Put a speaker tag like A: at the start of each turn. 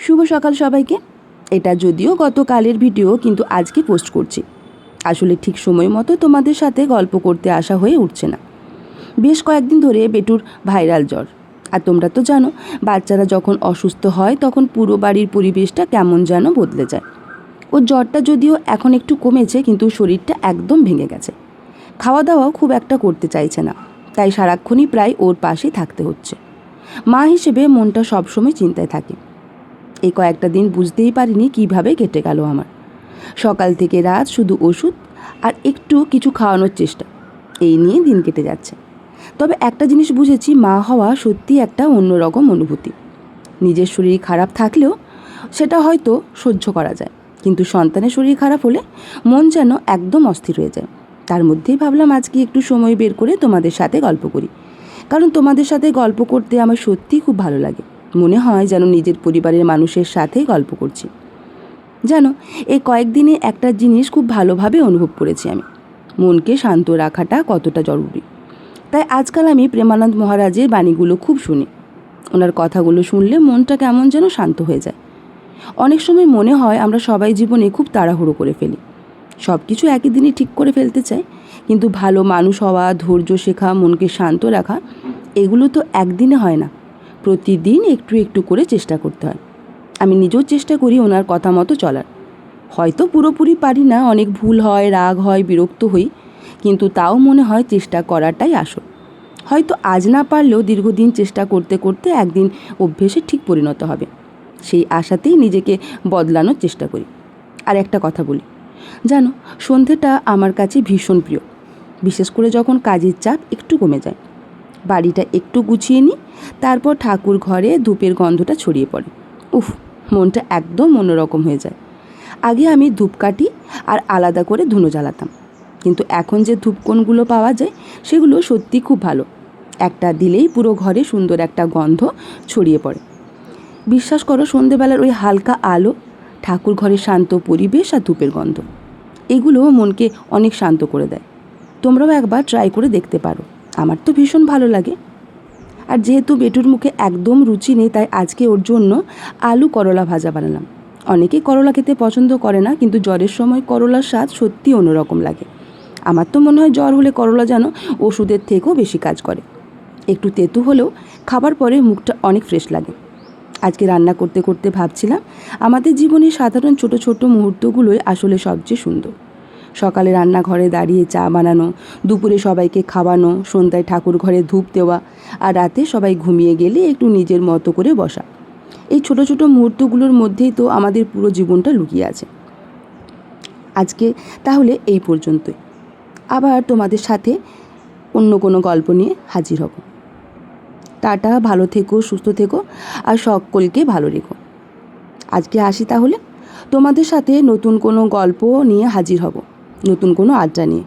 A: শুভ সকাল সবাইকে। এটা যদিও গতকালের ভিডিও, কিন্তু আজকে পোস্ট করছি। আসলে ঠিক সময় মতো তোমাদের সাথে গল্প করতে আসা হয়ে উঠছে না। বেশ কয়েকদিন ধরে বেটুর ভাইরাল জ্বর। আর তোমরা তো জানো, বাচ্চারা যখন অসুস্থ হয় তখন পুরো বাড়ির পরিবেশটা কেমন যেন বদলে যায়। ওর জ্বরটা যদিও এখন একটু কমেছে, কিন্তু শরীরটা একদম ভেঙে গেছে। খাওয়া দাওয়াও খুব একটা করতে চাইছে না, তাই সারাক্ষণই প্রায় ওর পাশেই থাকতে হচ্ছে। মা হিসেবে মনটা সবসময় চিন্তায় থাকে। এই কয়েকটা দিন বুঝতেই পারিনি কিভাবে কেটে গেল আমার। সকাল থেকে রাত শুধু ওষুধ আর একটু কিছু খাওয়ানোর চেষ্টা, এই নিয়ে দিন কেটে যাচ্ছে। তবে একটা জিনিস বুঝেছি, মা হওয়া সত্যি একটা অন্যরকম অনুভূতি। নিজের শরীর খারাপ থাকলেও সেটা হয়তো সহ্য করা যায়, কিন্তু সন্তানের শরীর খারাপ হলে মন যেন একদম অস্থির হয়ে যায়। তার মধ্যেই ভাবলাম আজকে একটু সময় বের করে তোমাদের সাথে গল্প করি, কারণ তোমাদের সাথে গল্প করতে আমার সত্যিই খুব ভালো লাগে। মনে হয় যেন নিজের পরিবারের মানুষের সাথেই গল্প করছি। জানো, এই কয়েকদিনে একটা জিনিস খুব ভালোভাবে অনুভব করেছি আমি, মনকে শান্ত রাখাটা কতটা জরুরি। তাই আজকাল আমি প্রেমানন্দ মহারাজের বাণীগুলো খুব শুনি। ওনার কথাগুলো শুনলে মনটা কেমন যেন শান্ত হয়ে যায়। অনেক সময় মনে হয় আমরা সবাই জীবনে খুব তাড়াহুড়ো করে ফেলি, সব কিছু একই দিনে ঠিক করে ফেলতে চাই। কিন্তু ভালো মানুষ হওয়া, ধৈর্য শেখা, মনকে শান্ত রাখা, এগুলো তো একদিনে হয় না। প্রতিদিন একটু একটু করে চেষ্টা করতে হয়। আমি নিজেও চেষ্টা করি ওনার কথা মতো চলার। হয়তো পুরোপুরি পারি না, অনেক ভুল হয়, রাগ হয়, বিরক্ত হই, কিন্তু তাও মনে হয় চেষ্টা করাটাই আসল। হয়তো আজ না পারলেও দীর্ঘদিন চেষ্টা করতে করতে একদিন অভ্যেসে ঠিক পরিণত হবে। সেই আশাতেই নিজেকে বদলানোর চেষ্টা করি। আর একটা কথা বলি, জানো, সন্ধেটা আমার কাছে ভীষণ প্রিয়। বিশেষ করে যখন কাজের চাপ একটু কমে যায়, বাড়িটা একটু গুছিয়ে নিই, তারপর ঠাকুর ঘরে ধূপের গন্ধটা ছড়িয়ে পড়ে। উফ, মনটা একদম অন্যরকম হয়ে যায়। আগে আমি ধূপকাঠি আর আলাদা করে ধুনো জ্বালাতাম, কিন্তু এখন যে ধূপকোণগুলো পাওয়া যায় সেগুলো সত্যি খুব ভালো। একটা দিলেই পুরো ঘরে সুন্দর একটা গন্ধ ছড়িয়ে পড়ে। বিশ্বাস করো, সন্ধেবেলার ওই হালকা আলো, ঠাকুর ঘরের শান্ত পরিবেশ আর ধূপের গন্ধ, এগুলো মনকে অনেক শান্ত করে দেয়। তোমরাও একবার ট্রাই করে দেখতে পারো, আমার তো ভীষণ ভালো লাগে। আর যেহেতু বেটুর মুখে একদম রুচি নেই, তাই আজকে ওর জন্য আলু করলা ভাজা বানালাম। অনেকেই করলা খেতে পছন্দ করে না, কিন্তু জ্বরের সময় করলার স্বাদ সত্যি অন্যরকম লাগে। আমার তো মনে হয় জ্বর হলে করলা যেন ওষুধের থেকেও বেশি কাজ করে। একটু তেতো হলেও খাবার পরে মুখটা অনেক ফ্রেশ লাগে। আজকে রান্না করতে করতে ভাবছিলাম, আমাদের জীবনের সাধারণ ছোট ছোট মুহূর্তগুলোই আসলে সবচেয়ে সুন্দর। সকালে রান্নাঘরে দাঁড়িয়ে চা বানানো, দুপুরে সবাইকে খাওয়ানো, সন্ধ্যায় ঠাকুর ঘরে ধূপ দেওয়া, আর রাতে সবাই ঘুমিয়ে গেলে একটু নিজের মতো করে বসা। এই ছোট ছোট মুহূর্তগুলোর মধ্যেই তো আমাদের পুরো জীবনটা লুকিয়ে আছে। আজকে তাহলে এই পর্যন্তই। আবার তোমাদের সাথে অন্য কোনো গল্প নিয়ে হাজির হব। টাটা, ভালো থেকো, সুস্থ থেকো, আর সকলকে ভালো রেখো। আজকে আসি তাহলে। তোমাদের সাথে নতুন কোনো গল্প নিয়ে হাজির হব, নতুন কোনো আড্ডা নিয়ে।